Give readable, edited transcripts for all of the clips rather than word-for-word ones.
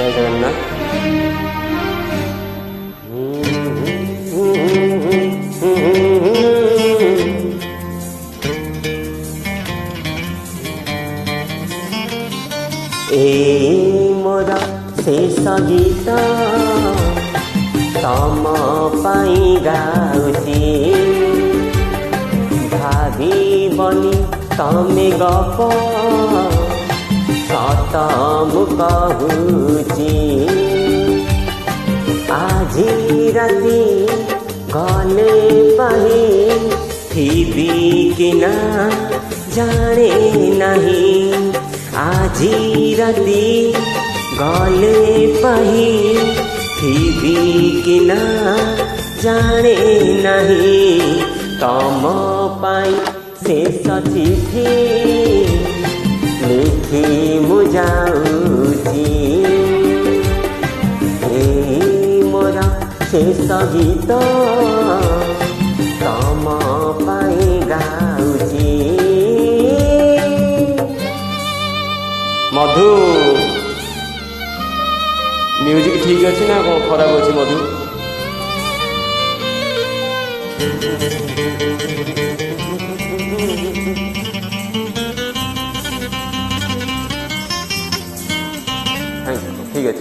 जय जगन्नाथ। मोर शेष गीत तम पाई गाउची भाविबनी तमे गप सत मु कहूची आजी राति गले पाही थिबी कि ना जाने नहीं आजी राति गले पाही थिबी कि ना जाने नहीं तम पाई शेष चिठी लिखि मु जाऊची मोर शेष गीत तम पाई गाउची। मधु म्यूजिक ठीक अच्छे ना कौन खराब अच्छे मधु? ठीक है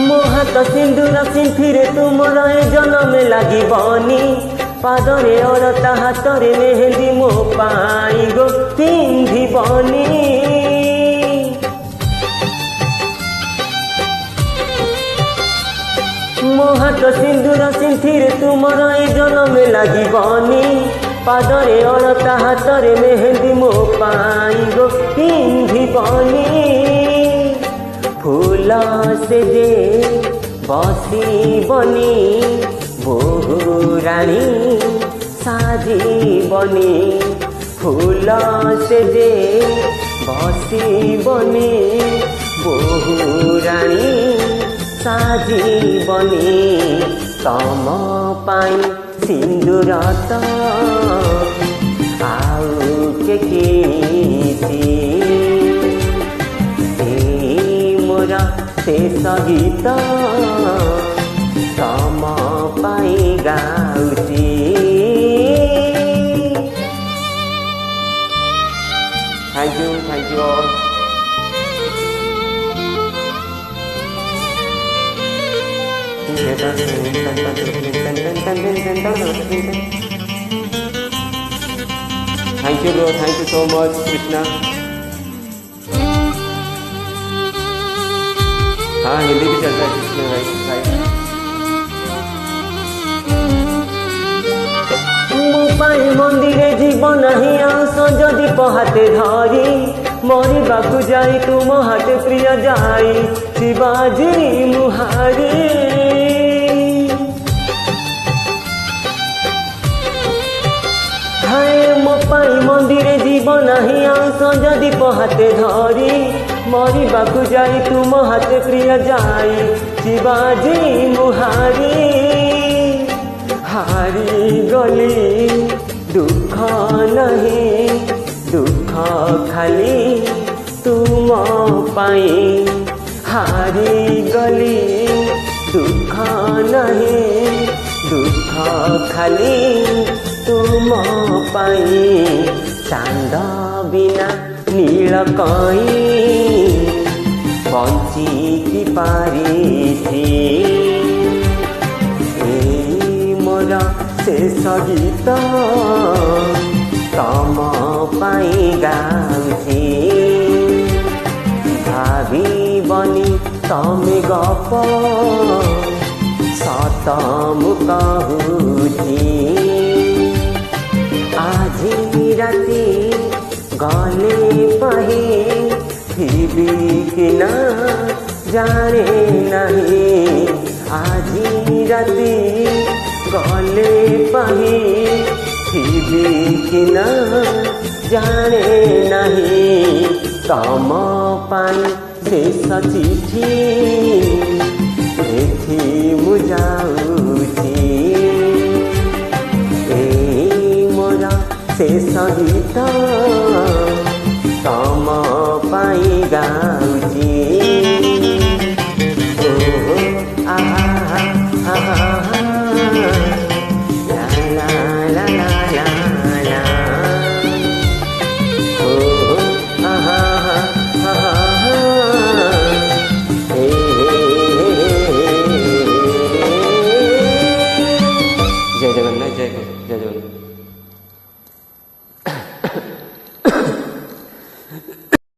मो हाथ सिंदूर सिंथिरे तुमर जन्म लगी बनी पादरे अलता हाथरे मेहंदी मो पाई गो पिंधि बनी मो हाथ सिंदूर सिंथिरे तुमर जन्म लगी बनी पादरे अलता हाथरे मेहंदी मो पाई गो पिंधि बनी फूल से जे बसी बनी बहु रानी साजी बनी फूल से जे बसी बनी बहु रानी साजी बनी तम पाई सिंदूर तो आउ के किनिछि मोर शेष गीत तम पाई गाउची। Thank you all. Thank you bro, thank you so much Krishna. हाँ हिंदी भी चलता है कृष्ण भाई। मो पाई मंदिरे जीवन ही आस जदि पहाते धरी मरिबाकु जाई तुम हाथे प्रिय जाई शिवाजी मुहारी हाय मो पाई मंदिरे जीवन ही आस जदि पहाते धरी मरिबाकु जाई तुम हाथे प्रिय जाई शिवाजी मुहारी हारी गली दुख नहीं दुख खाली तुम पाई हारी गली दुख नहीं दुख खाली तुम पाई चांद बिना नील कई बंची की पारिथी मोर शेष गीत तम पाई गाउची भाविबनी तमे गप सत मु कहूची आजी राति गले पाही थिबी कि ना जाने नहीं आजी राति गले पाही थिबी कि ना जाने नहीं तम पाई शेष चिठी लिखि मु जाऊची। ଶେଷ ଗୀତ ତମ ପାଇଁ ଗାଉ